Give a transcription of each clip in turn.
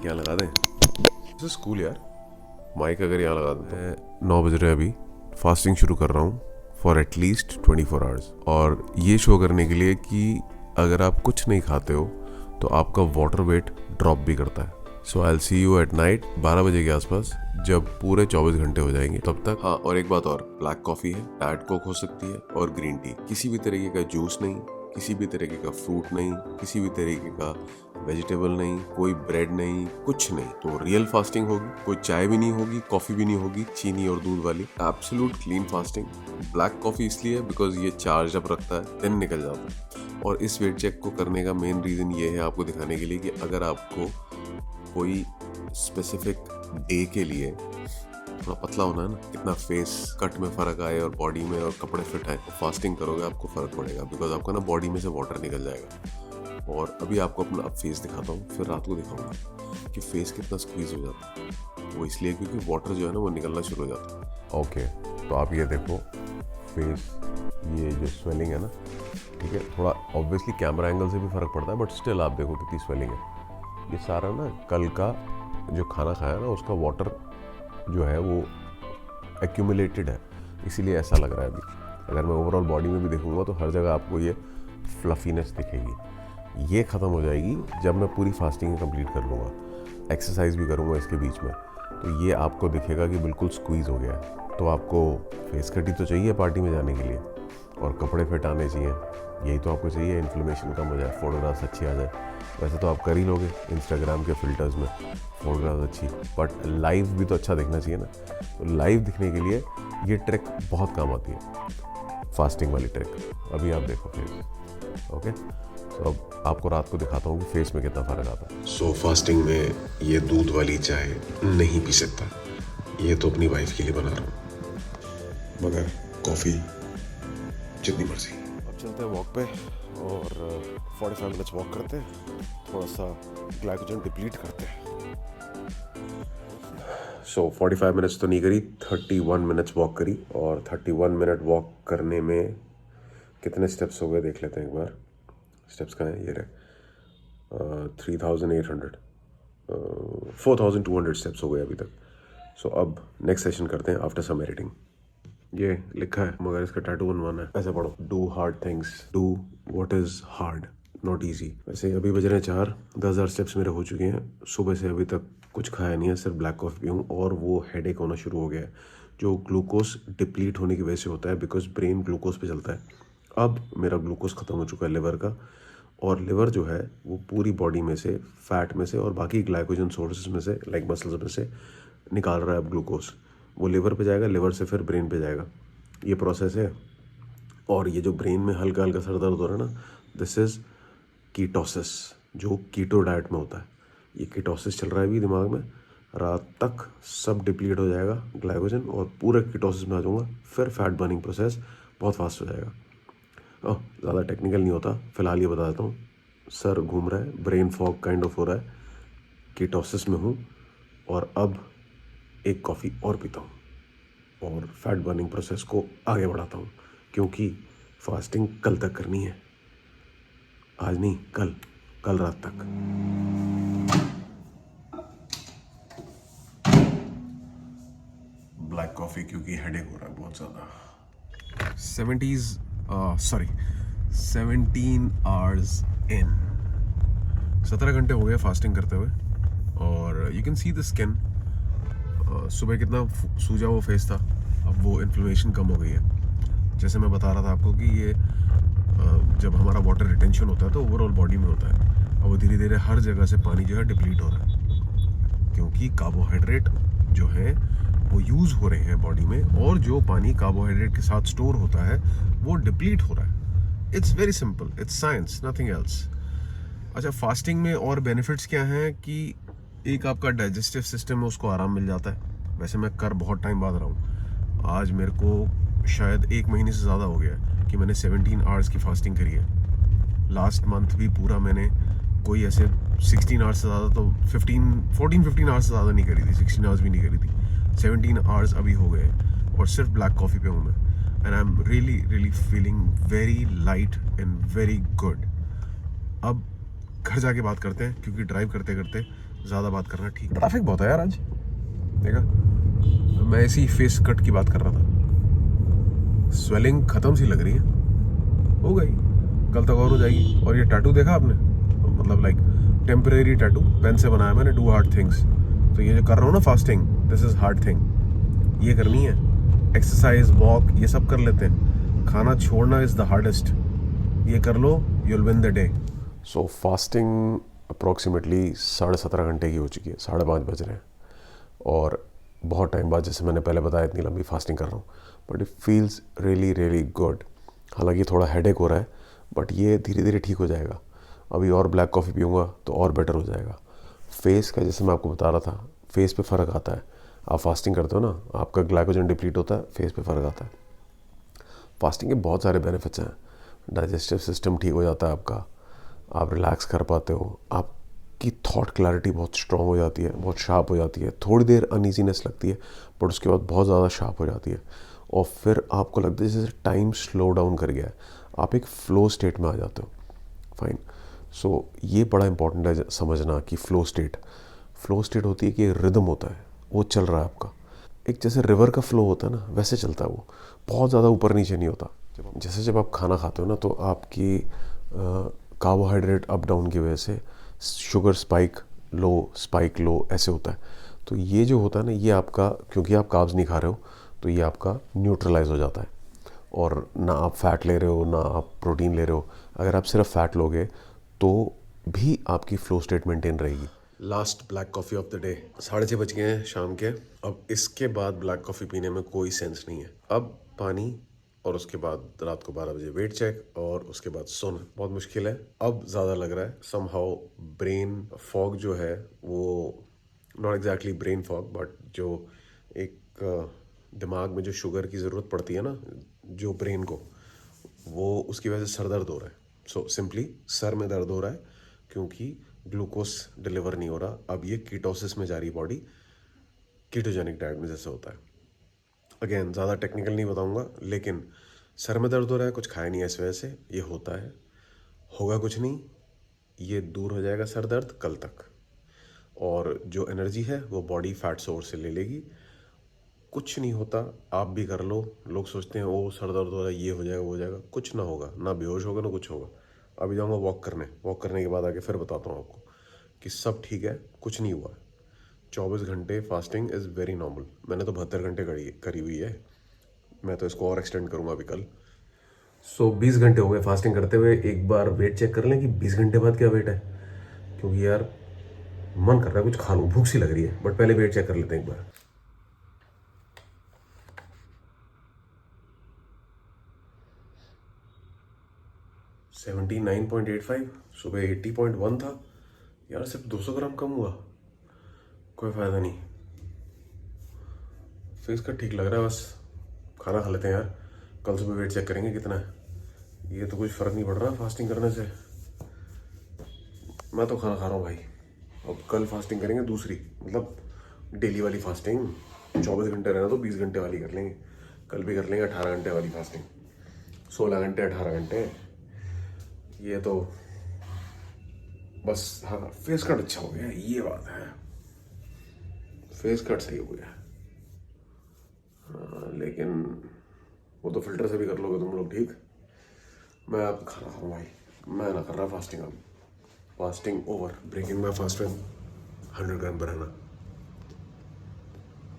Mic यहाँ लगा दें, स्कूल यार। माइक अगर यहाँ लगा दें। 9 बज रहे हैं अभी, फास्टिंग शुरू कर रहा हूँ फॉर एटलीस्ट 24 आवर्स। और ये शो करने के लिए कि अगर आप कुछ नहीं खाते हो तो आपका वाटर वेट ड्रॉप भी करता है। So I will see you at night 12 बजे के आसपास, जब पूरे 24 घंटे हो जाएंगे तब तक। हाँ, और एक बात और, ब्लैक कॉफी है, डाइट कोक हो सकती है, और ग्रीन टी। किसी भी तरीके का जूस नहीं, किसी भी तरीके का फ्रूट नहीं, किसी भी तरीके का वेजिटेबल नहीं, कोई ब्रेड नहीं, कुछ नहीं। तो रियल फास्टिंग होगी। कोई चाय भी नहीं होगी, कॉफी भी नहीं होगी चीनी और दूध वाली, absolute clean fasting. Black coffee इसलिए बिकॉज ये चार्ज अप रखता है, दिन निकल जाता है। और इस वेट चेक को करने का मेन रीजन ये है आपको दिखाने के लिए कि अगर आपको कोई स्पेसिफिक डे के लिए थोड़ा पतला होना है ना, कितना फेस कट में फर्क आए और बॉडी में और कपड़े फिट आए, तो फास्टिंग करोगे आपको फर्क पड़ेगा। बिकॉज आपका ना बॉडी में से वाटर निकल जाएगा। और अभी आपको अपना अब फेस दिखाता हूँ, फिर रात को दिखाऊंगा कि फेस कितना स्क्वीज हो जाता है। वो इसलिए क्योंकि वाटर जो है ना वो निकलना शुरू हो जाता है। ओके, तो आप ये देखो फेस, ये जो स्वेलिंग है ना, ठीक है, थोड़ा ऑब्वियसली कैमरा एंगल से भी फर्क पड़ता है, बट स्टिल आप देखो कितनी स्वेलिंग है। ये सारा ना कल का जो खाना खाया ना उसका वाटर जो है वो एक्यूमुलेटेड है, इसीलिए ऐसा लग रहा है अभी। अगर मैं ओवरऑल बॉडी में भी देखूंगा तो हर जगह आपको ये फ्लफीनेस दिखेगी। ये ख़त्म हो जाएगी जब मैं पूरी फास्टिंग कंप्लीट कर लूँगा, एक्सरसाइज भी करूँगा इसके बीच में, तो ये आपको दिखेगा कि बिल्कुल स्क्वीज़ हो गया है। तो आपको फेस कटी तो चाहिए पार्टी में जाने के लिए, और कपड़े फिट आने चाहिए, यही तो आपको चाहिए। इन्फ्लेमेशन कम हो जाए, फोटोग्राफ्स अच्छी आ जाए। वैसे तो आप कर ही लोगे इंस्टाग्राम के फिल्टर्स में फोटोग्राफ्स अच्छी, बट लाइव भी तो अच्छा दिखना चाहिए ना। तो लाइव दिखने के लिए ये ट्रिक बहुत काम आती है, फास्टिंग वाली ट्रिक। अभी आप देखो फेस। ओके, तो अब आपको रात को दिखाता हूँ कि फेस में कितना फ़र्क आता है। सो फास्टिंग में ये दूध वाली चाय नहीं पी सकता, ये तो अपनी वाइफ के लिए बना रहा हूँ, मगर कॉफ़ी जितनी मर्जी। अब चलते हैं वॉक पे और 45 मिनट्स वॉक करते हैं, थोड़ा सा ग्लाइकोजन डिप्लीट करते हैं। सो 45 मिनट्स तो नहीं करी, 31 मिनट्स वॉक करी। और 31 मिनट वॉक करने में कितने स्टेप्स हो गए देख लेते हैं एक बार। स्टेप्स कहाँ हैं, ये रहे 3800 4200 स्टेप्स हो गए अभी तक। सो अब नेक्स्ट सेशन करते हैं आफ्टर सम एडिटिंग। ये लिखा है मगर इसका टैटू बनवाना है। ऐसे पढ़ो, do hard things, do what is hard, not easy. वैसे अभी बज रहे हैं 4, 10,000 स्टेप्स मेरे हो चुके हैं। सुबह से अभी तक कुछ खाया नहीं है, सिर्फ ब्लैक कॉफ़ी पी हूँ, और वो हेडेक होना शुरू हो गया है, जो ग्लूकोज डिप्लीट होने की वजह से होता है, बिकॉज ब्रेन ग्लूकोज पे चलता है। अब मेरा ग्लूकोज ख़त्म हो चुका है लिवर का, और लिवर जो है वो पूरी बॉडी में से, फैट में से और बाकी ग्लाइकोजन सोर्सेज में से, लाइक मसल्स में से निकाल रहा है अब ग्लूकोज। वो लिवर पे जाएगा, लिवर से फिर ब्रेन पे जाएगा, ये प्रोसेस है। और ये जो ब्रेन में हल्का हल्का सर दर्द हो रहा है ना, दिस इज़ कीटोसिस, जो कीटो डाइट में होता है। ये कीटोसिस चल रहा है अभी दिमाग में, रात तक सब डिप्लीट हो जाएगा ग्लाइकोजन, और पूरे कीटोसिस में आ जाऊँगा, फिर फैट बर्निंग प्रोसेस बहुत फास्ट हो जाएगा। ज़्यादा टेक्निकल नहीं होता, फिलहाल ये बता देता हूँ। सर घूम रहा है, ब्रेन फॉग काइंड ऑफ हो रहा है, कीटोसिस में हूँ, और अब एक कॉफ़ी और पीता हूँ और फैट बर्निंग प्रोसेस को आगे बढ़ाता हूँ, क्योंकि फास्टिंग कल तक करनी है, आज नहीं, कल रात तक। ब्लैक कॉफ़ी क्योंकि हेडेक हो रहा है बहुत ज़्यादा। 17 आवर्स इन, 17 घंटे हो गए फास्टिंग करते हुए, और you can see the skin. सुबह कितना सूजा वो फेस था, अब वो इन्फ्लेमेशन कम हो गई है। जैसे मैं बता रहा था आपको कि ये जब हमारा वाटर रिटेंशन होता है तो ओवरऑल बॉडी में होता है, और वो धीरे धीरे हर जगह से पानी जो है डिप्लीट हो रहा है, क्योंकि कार्बोहाइड्रेट जो है वो यूज़ हो रहे हैं बॉडी में, और जो पानी कार्बोहाइड्रेट के साथ स्टोर होता है वो डिप्लीट हो रहा है। It's very simple, it's science, nothing else. अच्छा, फास्टिंग में और बेनिफिट्स क्या हैं कि एक आपका डाइजेस्टिव सिस्टम है उसको आराम मिल जाता है। वैसे मैं कर बहुत टाइम बाद रहा हूँ, आज मेरे को शायद 1 महीने से ज़्यादा हो गया है कि मैंने 17 आवर्स की फास्टिंग करी है। लास्ट मंथ भी पूरा मैंने कोई ऐसे 16 आवर्स से ज़्यादा तो 14-15 आवर्स से ज़्यादा नहीं करी थी, 16 आवर्स भी नहीं करी थी। 17 आवर्स अभी हो गए, और सिर्फ ब्लैक कॉफ़ी पे हूँ मैं, and I am really feeling very light and very good. अब घर जाके बात करते हैं, क्योंकि ड्राइव करते करते ज़्यादा बात करना ठीक। ट्रैफिक बहुत है यार आज, देखा। मैं ऐसी फेस कट की बात कर रहा था। स्वेलिंग ख़त्म सी लग रही है, हो गई, कल तक और हो जाएगी। और ये टैटू देखा आपने, मतलब लाइक टेम्परेरी टैटू, पेन से बनाया मैंने, डू हार्ड थिंग्स। तो ये जो कर रहा हूँ ना fasting, this is hard thing, ये करनी है। एक्सरसाइज, वॉक, ये सब कर लेते हैं, खाना छोड़ना इज़ द हार्डेस्ट। ये कर लो, you'll win the day. So fasting approximately 17.5 घंटे की हो चुकी है, 5:30 बज रहे हैं। और बहुत टाइम बाद, जैसे मैंने पहले बताया, इतनी लंबी फास्टिंग कर रहा हूँ, but it feels really really good. हालांकि थोड़ा हेडेक हो रहा है, बट ये धीरे धीरे ठीक हो जाएगा। अभी और ब्लैक कॉफ़ी पीऊँगा तो और बेटर हो जाएगा। फेस का, जैसे मैं आपको बता रहा था, फेस पे फ़र्क आता है। आप फास्टिंग करते हो ना, आपका ग्लाइकोजन डिप्लीट होता है, फेस पे फ़र्क आता है। फास्टिंग के बहुत सारे बेनिफिट्स हैं। डाइजेस्टिव सिस्टम ठीक हो जाता है आपका, आप रिलैक्स कर पाते हो, आपकी थॉट क्लैरिटी बहुत स्ट्रॉन्ग हो जाती है, बहुत शार्प हो जाती है। थोड़ी देर अनईजीनेस लगती है, बट उसके बाद बहुत ज़्यादा शार्प हो जाती है। और फिर आपको लगता है जैसे टाइम स्लो डाउन कर गया है, आप एक फ़्लो स्टेट में आ जाते हो। फाइन। सो ये बड़ा इंपॉर्टेंट है समझना कि फ़्लो स्टेट होती है कि एक रिदम होता है, वो चल रहा है आपका। एक जैसे रिवर का फ्लो होता है ना, वैसे चलता है वो, बहुत ज़्यादा ऊपर नीचे नहीं होता। जब आप खाना खाते हो ना, तो आपकी कार्बोहाइड्रेट अप डाउन की वजह से शुगर स्पाइक लो ऐसे होता है। तो ये जो होता है ना, ये आपका, क्योंकि आप कार्ब्स नहीं खा रहे हो, तो ये आपका न्यूट्रलाइज हो जाता है। और ना आप फैट ले रहे हो, ना आप प्रोटीन ले रहे हो। अगर आप सिर्फ फैट लोगे तो भी आपकी फ्लो स्टेट मेंटेन रहेगी। Last black coffee of the day, 6:30 बज गए हैं शाम के। अब इसके बाद ब्लैक कॉफ़ी पीने में कोई सेंस नहीं है। अब पानी, और उसके बाद रात को 12 बजे वेट चेक, और उसके बाद सोना। बहुत मुश्किल है। अब ज़्यादा लग रहा है समहाउ ब्रेन फॉग जो है वो, not exactly brain fog, but जो एक दिमाग में जो शुगर की ज़रूरत पड़ती है ना, जो ब्रेन को, वो उसकी वजह से सर दर्द हो रहा है। सो सिंपली सर में दर्द हो रहा है, क्योंकि ग्लूकोज डिलीवर नहीं हो रहा। अब ये कीटोसिस में जा रही बॉडी, कीटोजेनिक डाइट में जैसे होता है। अगेन ज़्यादा टेक्निकल नहीं बताऊंगा, लेकिन सर में दर्द हो रहा है, कुछ खाया नहीं है, इस वजह से ये होता है। होगा कुछ नहीं, ये दूर हो जाएगा सर दर्द कल तक। और जो एनर्जी है वो बॉडी फैट सोर्स से ले लेगी। कुछ नहीं होता, आप भी कर लो। लोग सोचते हैं ओ सर दर्द हो रहा है, ये हो जाएगा वो हो जाएगा, कुछ ना होगा, ना बेहोश होगा ना कुछ होगा। अभी जाऊँगा वॉक करने के बाद आके फिर बताता हूँ आपको कि सब ठीक है, कुछ नहीं हुआ। 24 घंटे फास्टिंग इज़ वेरी नॉर्मल। मैंने तो 72 घंटे करी हुई है। मैं तो इसको और एक्सटेंड करूँगा अभी कल। 20 घंटे हो गए फास्टिंग करते हुए। एक बार वेट चेक कर लें कि 20 घंटे बाद क्या वेट है, क्योंकि यार मन कर रहा है कुछ खा लूँ, भूख सी लग रही है। बट पहले वेट चेक कर लेते हैं एक बार। 79.85, सुबह 80.1 था। यार सिर्फ 200 ग्राम कम हुआ, कोई फ़ायदा नहीं। फेस का ठीक लग रहा है, बस खाना खा लेते हैं यार। कल सुबह वेट चेक करेंगे कितना है। ये तो कुछ फ़र्क नहीं पड़ रहा फास्टिंग करने से। मैं तो खाना खा रहा हूँ भाई। अब कल फास्टिंग करेंगे दूसरी, मतलब डेली वाली फास्टिंग। 24 घंटे रहना तो 20 घंटे वाली कर लेंगे। कल भी कर लेंगे 18 घंटे वाली फास्टिंग। 16 घंटे 18 घंटे, ये तो बस। हाँ, फेस कट अच्छा हो गया, ये बात है। फेस कट सही हो गया। हाँ, लेकिन वो तो फिल्टर से भी कर लोगे तुम लोग, ठीक। मैं अब खाना खाऊँ भाई, मैं ना कर रहा फास्टिंग अब। Fasting over, breaking my fast with 100 gram banana,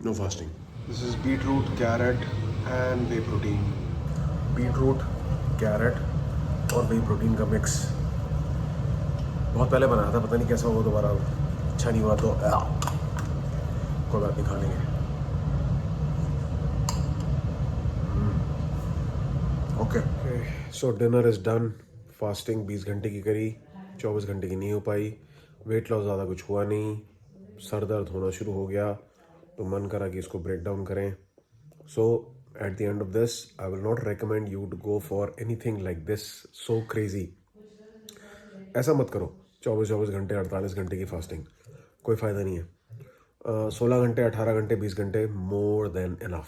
no fasting. This is beetroot, carrot and whey protein. Beetroot, carrot और वे प्रोटीन का मिक्स। बहुत पहले बनाया था, पता नहीं कैसा हुआ दोबारा, अच्छा नहीं हुआ तो कोई बात नहीं, खा लेंगे। Okay, so dinner is done. Fasting 20 घंटे की करी, 24 घंटे की नहीं हो पाई। वेट लॉस ज़्यादा कुछ हुआ नहीं, सर दर्द होना शुरू हो गया, तो मन करा कि इसको ब्रेक डाउन करें। So at the end of this, I will not recommend you to go for anything like this so crazy. ऐसा मत करो 24 घंटे 48 घंटे की फास्टिंग, कोई फ़ायदा नहीं है। 16 घंटे 18 घंटे 20 घंटे more than enough.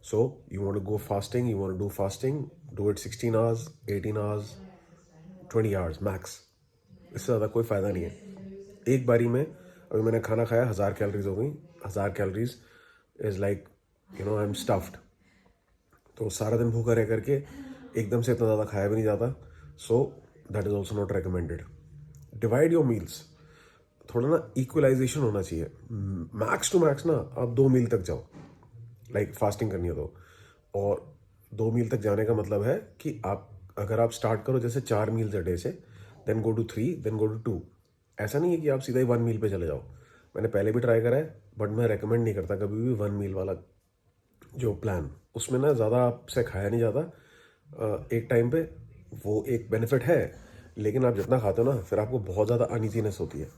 So you want to go fasting, you want to do fasting, do it 16 hours, 18 hours, 20 hours max. इससे ज़्यादा कोई फ़ायदा नहीं है। एक बारी में अभी मैंने खाना खाया, 1000 कैलोरीज हो गई। 1000 calories is like I am stuffed. तो सारा दिन भूखा रह करके एकदम से इतना ज़्यादा खाया भी नहीं जाता। So that is also not recommended. Divide your meals, थोड़ा ना इक्वलाइजेशन होना चाहिए। मैक्स टू मैक्स ना आप 2 मील तक जाओ, लाइक फास्टिंग करनी है तो। और 2 मील तक जाने का मतलब है कि आप अगर आप स्टार्ट करो जैसे 4 मील्स अ डे से, then go to 3, then go to 2। ऐसा नहीं है कि आप सीधा ही 1 मील पे चले जाओ। मैंने पहले भी ट्राई करा है, बट मैं रेकमेंड नहीं करता कभी भी 1 मील वाला जो प्लान। उसमें ना ज़्यादा आपसे खाया नहीं जाता एक टाइम पे। वो एक बेनिफिट है, लेकिन आप जितना खाते हो ना फिर आपको बहुत ज़्यादा अनईजीनेस होती है।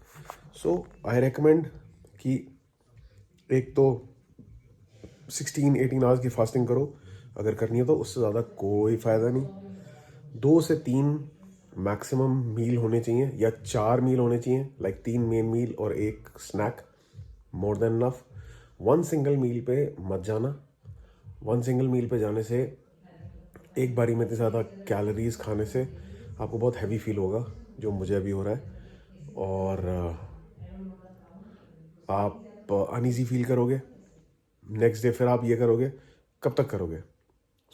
सो आई रेकमेंड कि एक तो 16-18 आवर्स की फास्टिंग करो अगर करनी है तो। उससे ज़्यादा कोई फ़ायदा नहीं। 2 से 3 मैक्सिमम मील होने चाहिए, या 4 मील होने चाहिए, लाइक 3 मेन मील और एक snack, more than enough. 1 single meal पे मत जाना। 1 सिंगल मील पे जाने से एक बारी में इतनी ज़्यादा कैलोरीज खाने से आपको बहुत हैवी फील होगा, जो मुझे अभी हो रहा है। और आप अनईजी फील करोगे। नेक्स्ट डे फिर आप ये करोगे, कब तक करोगे?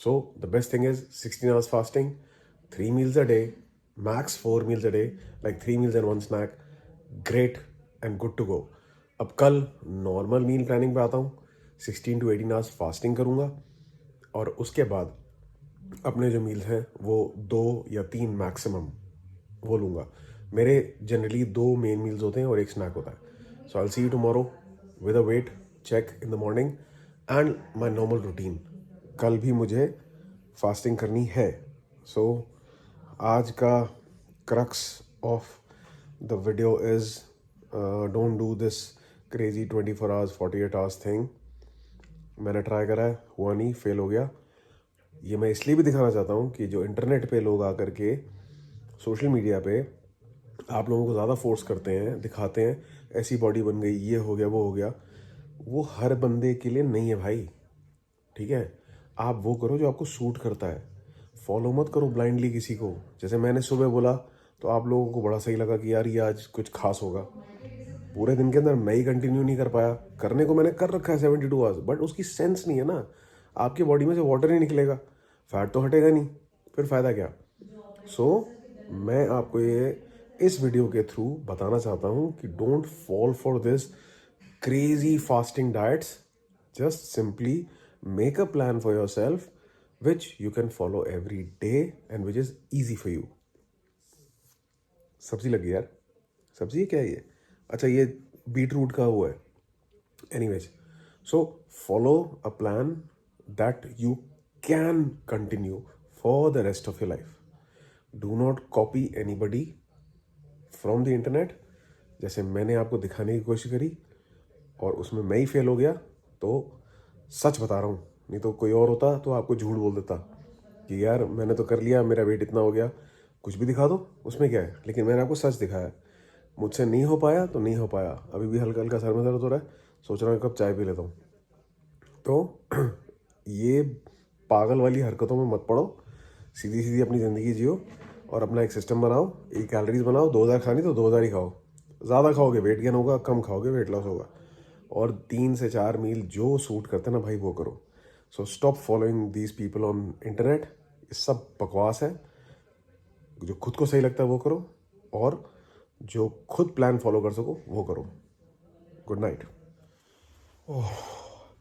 So the best thing is 16 hours fasting, 3 meals a day, max 4 meals a day, like 3 meals and 1 snack. Great and good to go. अब कल नॉर्मल मील प्लानिंग पे आता हूँ। 16 to 18 आवर्स फास्टिंग करूँगा, और उसके बाद अपने जो मील्स हैं वो 2 या 3 मैक्सिमम वो लूँगा। मेरे जनरली 2 मेन मील्स होते हैं और एक स्नैक होता है। So I see you tomorrow with a weight check in the morning and my normal routine. कल भी मुझे फास्टिंग करनी है। सो आज का crux of the video is don't do this crazy 24 hours 48 hours thing. मैंने ट्राई करा है, हुआ नहीं, फेल हो गया। ये मैं इसलिए भी दिखाना चाहता हूँ कि जो इंटरनेट पे लोग आकर के सोशल मीडिया पे आप लोगों को ज़्यादा फोर्स करते हैं, दिखाते हैं ऐसी बॉडी बन गई, ये हो गया, वो हो गया, वो हर बंदे के लिए नहीं है भाई। ठीक है, आप वो करो जो आपको सूट करता है। फॉलो मत करो ब्लाइंडली किसी को। जैसे मैंने सुबह बोला तो आप लोगों को बड़ा सही लगा कि यार ये आज कुछ खास होगा। पूरे दिन के अंदर मैं ही कंटिन्यू नहीं कर पाया। करने को मैंने कर रखा है 72 आवर्स, बट उसकी सेंस नहीं है ना। आपकी बॉडी में से वाटर नहीं निकलेगा, फैट तो हटेगा नहीं, फिर फ़ायदा क्या? सो मैं आपको ये इस वीडियो के थ्रू बताना चाहता हूँ कि don't fall for this crazy fasting diets. Just simply make a plan for your self which you can follow every day and which is easy for you. सब्जी लगी यार, सब्जी क्या है ये? अच्छा, ये बीट रूट का हुआ है। Anyways, so follow a plan that you can continue for the rest of your life. Do not copy anybody from the internet. जैसे मैंने आपको दिखाने की कोशिश करी और उसमें मैं ही फेल हो गया, तो सच बता रहा हूँ। नहीं तो कोई और होता तो आपको झूठ बोल देता कि यार मैंने तो कर लिया, मेरा वेट इतना हो गया, कुछ भी दिखा दो, उसमें क्या है। लेकिन मैंने आपको सच दिखाया। मुझसे नहीं हो पाया तो नहीं हो पाया। अभी भी हल्का हल्का सर में दर्द हो रहा है, सोच रहा हूँ कब चाय पी लेता हूँ। तो ये पागल वाली हरकतों में मत पड़ो। सीधी सीधी अपनी ज़िंदगी जियो और अपना एक सिस्टम बनाओ, एक कैलोरीज बनाओ। 2000 खानी तो 2000 ही खाओ। ज़्यादा खाओगे वेट गेन होगा, कम खाओगे वेट लॉस होगा। और 3 से 4 मील जो सूट करते हैं ना भाई, वो करो। So stop following these people on internet. ये सब बकवास है। जो खुद को सही लगता है वो करो, और जो खुद प्लान फॉलो कर सको वो करो। Good night. ओह,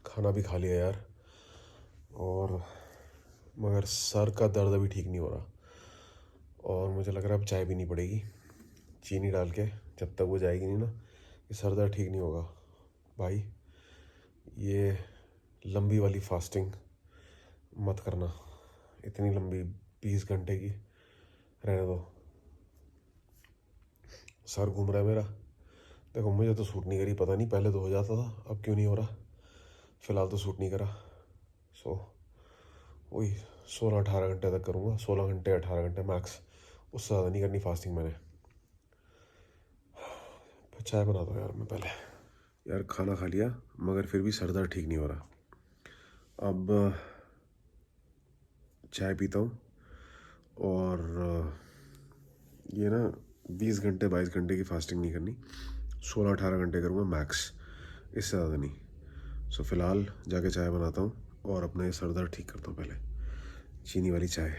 खाना भी खा लिया यार, और मगर सर का दर्द अभी ठीक नहीं हो रहा। और मुझे लग रहा है अब चाय पीनी पड़ेगी चीनी डाल के। जब तक वो जाएगी नहीं ना, ये सर दर्द ठीक नहीं होगा भाई। ये लंबी वाली फास्टिंग मत करना, इतनी लंबी 20 घंटे की, रहने दो। सर घूम रहा है मेरा। देखो मुझे तो सूट नहीं करी, पता नहीं पहले तो हो जाता था, अब क्यों नहीं हो रहा। फ़िलहाल तो सूट नहीं करा। सो वही 16-18 घंटे तक करूँगा। 16 घंटे 18 घंटे मैक्स, उससे ज़्यादा नहीं करनी फास्टिंग मैंने। चाय बना दो यार मैं पहले। यार खाना खा लिया मगर फिर भी सर दर्द ठीक नहीं हो रहा। अब चाय पीता हूँ, और ये ना 20 घंटे 22 घंटे की फास्टिंग नहीं करनी, 16-18 घंटे करूँगा मैक्स, इससे ज़्यादा नहीं। सो फ़िलहाल जाके चाय बनाता हूँ और अपने सर दर्द ठीक करता हूँ। पहले चीनी वाली चाय।